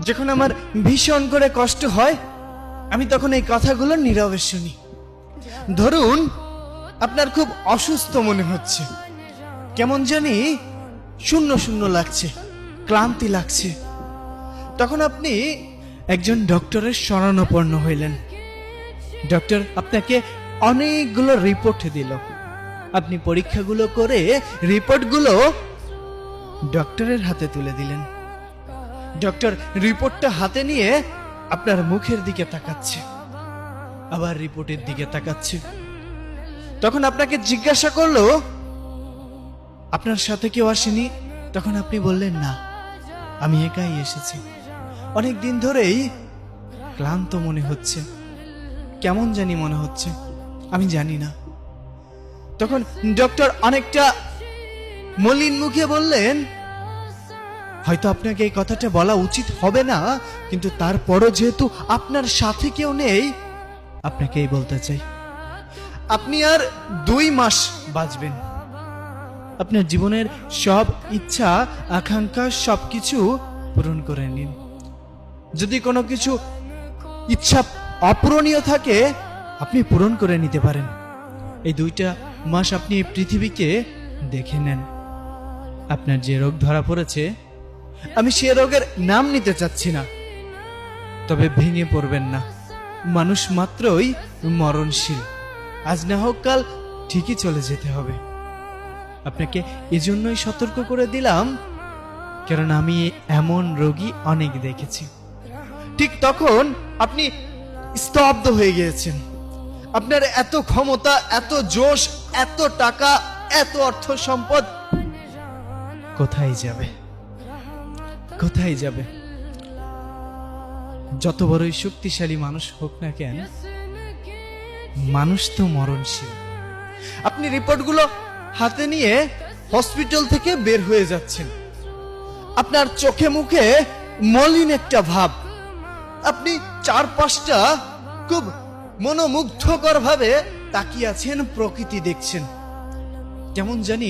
যখন আমার ভীষণ করে কষ্ট হয়, আমি তখন এই কথাগুলো নীরবে শুনি। ধরুন আপনার খুব অসুস্থ মনে হচ্ছে, কেমন জানি শূন্য শূন্য লাগছে, ক্লান্তি লাগছে, তখন আপনি একজন ডক্টরের শরণাপন্ন হইলেন। ডক্টর আপনাকে অনেকগুলো রিপোর্ট দিল, আপনি পরীক্ষাগুলো করে রিপোর্টগুলো ডক্টরের হাতে তুলে দিলেন। ডক্টর রিপোর্টটা হাতে নিয়ে আপনার মুখের দিকে তাকাচ্ছে, আবার রিপোর্টের দিকে তাকাচ্ছে। তখন আপনাকে জিজ্ঞাসা করলো, আপনার সাথে কেউ আসেনি? তখন আপনি বললেন, না, আমি একাই এসেছি। অনেক দিন ধরেই ক্লান্ত মনে হচ্ছে, কেমন জানি মনে হচ্ছে, আমি জানি না। তখন ডক্টর অনেকটা মলিন মুখে বললেন, হয়তো আপনাকে এই কথাটা বলা উচিত হবে না, কিন্তু তারপরও যেহেতু আপনার সাথে কেউ নেই, আপনাকেই বলতে চাই, আপনি আর 2 মাস বাঁচবেন। আপনার জীবনের সব ইচ্ছা আকাঙ্ক্ষা সবকিছু পূরণ করে নিন। যদি কোনো কিছু ইচ্ছা অপূরণীয় থাকে, আপনি পূরণ করে নিতে পারেন। এই 2টা মাস আপনি এই পৃথিবীকে দেখে নেন। আপনার যে রোগ ধরা পড়েছে, আমি সে রোগের নাম নিতে চাচ্ছি না, তবে ভেঙে পড়বেন না। মানুষ মাত্রই মরণশীল, আজ না হোক কাল ঠিকই চলে যেতে হবে। আপনাকে এজন্যই সতর্ক করে দিলাম, কারণ আমি এমন রোগী অনেক দেখেছি। ঠিক তখন আপনি স্তব্ধ হয়ে গিয়েছেন। আপনার এত ক্ষমতা, এত জোশ, এত টাকা, এত অর্থ সম্পদ কোথায় যাবে? কোথায় যাবে? যত বড়ই শক্তিশালী মানুষ হোক না কেন, মানুষ তো মরণশীল। আপনি রিপোর্টগুলো হাতে নিয়ে হসপিটাল থেকে বের হয়ে যাচ্ছেন। আপনার চোখে মুখে মলিন একটা ভাব। আপনি চারপাশটা খুব মনোমুগ্ধকর ভাবে তাকিয়ে আছেন, প্রকৃতি দেখছেন। কেমন জানি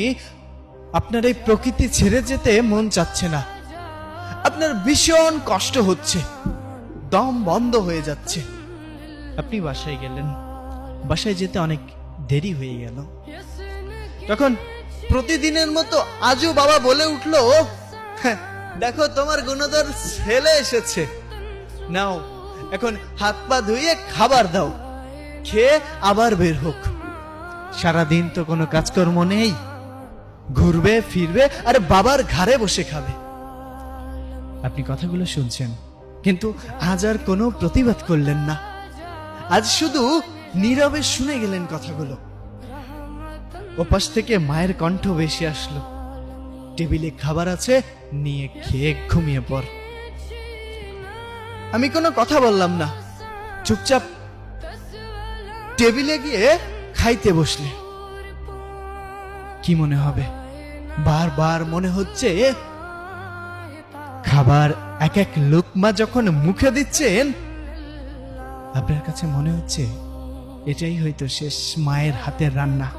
আপনার এই প্রকৃতি ছেড়ে যেতে মন চাচ্ছে না। আপনার ভীষণ কষ্ট হচ্ছে, দম বন্ধ হয়ে যাচ্ছে। আপনি বাসায় গেলেন, বাসায় যেতে অনেক দেরি হয়ে গেল। তখন প্রতিদিনের মতো আজও বাবা বলে উঠলো, দেখো তোমার গুণধর ছেলে এসেছে, নাও এখন হাত পা ধুয়ে খাবার দাও, খেয়ে আবার বের হোক। সারাদিন তো কোনো কাজকর্ম নেই, ঘুরবে ফিরবে আর বাবার ঘাড়ে বসে খাবে। আপনি কথাগুলো শুনছেন, কিন্তু আজ আর কোনো প্রতিবাদ করলেন না। আজ শুধু নীরবে শুনে গেলেন কথাগুলো। ওপাশ থেকে মায়ের কণ্ঠ ভেসে আসলো, টেবিলে খাবার আছে, নিয়ে খেয়ে ঘুমিয়ে পড়। আমি কোনো কথা বললাম না, চুপচাপ টেবিলে গিয়ে খাইতে বসলে। কি মনে হবে? বারবার মনে হচ্ছে খাবার এক এক লুকমা যখন মুখে দিচ্ছেন, আপনার কাছে মনে হচ্ছে এটাই হয়তো শেষ মায়ের হাতের রান্না।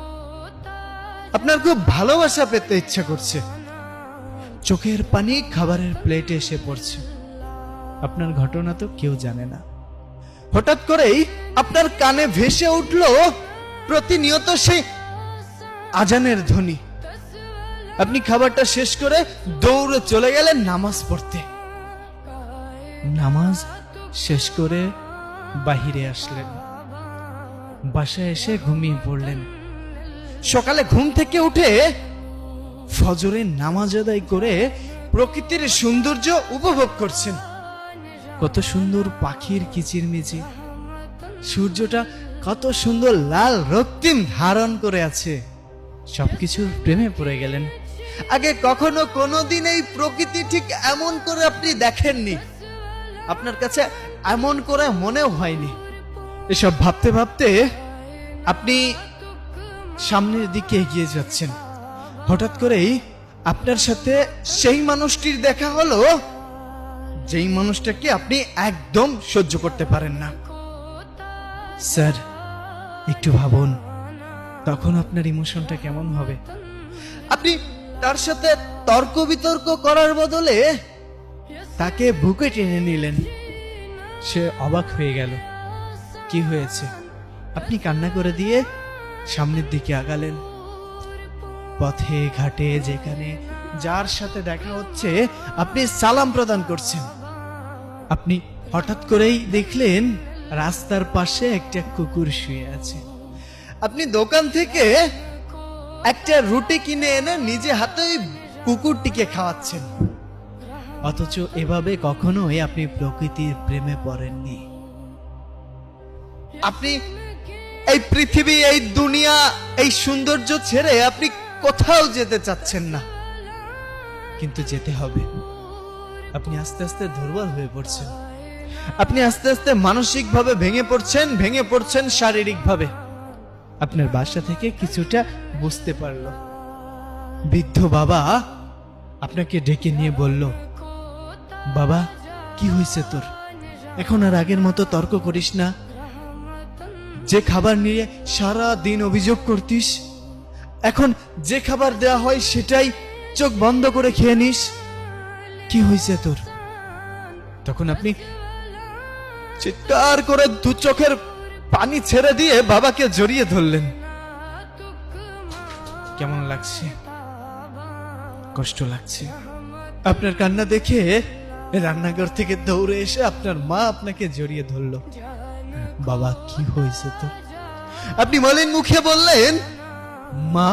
আপনার খুব ভালোবাসা পেতে ইচ্ছা করছে, চোখের পানি খাবারের প্লেটে এসে পড়ছে। আপনার ঘটনা তো কেউ জানে না। হঠাৎ করেই আপনার কানে ভেসে উঠল প্রতিনিয়ত সেই আজানের ধ্বনি। আপনি খাবারটা শেষ করে দৌড়ে চলে গেলেন নামাজ পড়তে। নামাজ শেষ করে বাহিরে আসলেন, বাসায় এসে ঘুমিয়ে পড়লেন। সকালে ঘুম থেকে উঠে ফজরের নামাজ আদায় করে প্রকৃতির সৌন্দর্য উপভোগ করছেন। কত সুন্দর পাখির কিচিরমিচির, সূর্যটা কত সুন্দর লাল রক্তিম ধারণ করে আছে। সবকিছুর প্রেমে পড়ে গেলেন। আগে কখনো কোনোদিন এই প্রকৃতি ঠিক এমন করে আপনি দেখেননি, আপনার কাছে এমন করে মনেও হয়নি। এসব ভাবতে ভাবতে আপনি সামনের দিকে এগিয়ে যাচ্ছেন। হঠাৎ করেই আপনার সাথে সেই মানুষটির দেখা হলো, যেই মানুষটাকে আপনি একদম সহ্য করতে পারেন না। স্যার, একটু ভাবুন, তখন আপনার ইমোশনটা কেমন হবে? আপনি তার সাথে তর্ক বিতর্ক করার বদলে তাকে বুকে টেনে নিলেন। সে অবাক হয়ে গেল। কি হয়েছে? আপনি কান্না করে দিয়ে সামনের দিকে আগালেন। পথে ঘাটে যেখানে যার সাথে দেখা হচ্ছে আপনি সালাম প্রদান করছেন। আপনি হঠাৎ করেই দেখলেন রাস্তার পাশে একটা কুকুর শুয়ে আছে। আপনি দোকান থেকে একটা রুটি কিনে এনে নিজে হাতে ওই কুকুরটিকে খাওয়াচ্ছেন। অথচ এভাবে কখনোই আপনি প্রকৃতির প্রেমে পড়েননি। আপনি এই পৃথিবী, এই দুনিয়া, এই সৌন্দর্য ছেড়ে আপনি কোথাও যেতে চাচ্ছেন না, কিন্তু যেতে হবে। আপনি আস্তে আস্তে দুর্বল হয়ে পড়ছেন। আপনি আস্তে আস্তে মানসিকভাবে ভেঙে পড়ছেন শারীরিকভাবে। আপনার বাসা থেকে কিছুটা বুঝতে পারল। বৃদ্ধ বাবা আপনাকে ডেকে নিয়ে বলল, বাবা কি হয়েছে তোর? এখন আর আগের মতো তর্ক করিস না। যে খাবার নিয়ে সারা দিন অভিযোগ করতিস, এখন যে খাবার দেয়া হয় সেটাই চোখ বন্ধ করে খেয়ে নিস। কি হয়েছে তোর? তখন আপনি চিৎকার করে দু চোখের পানি ছেড়ে দিয়ে বাবাকে জড়িয়ে ধরলেন। কেমন লাগছে? কষ্ট লাগছে? আপনার কান্না দেখে রান্নাঘর থেকে দৌড়ে এসে আপনার মা আপনাকে জড়িয়ে ধরল। বাবা কি হয়েছে তোর? আপনি মলিন মুখে বললেন, মা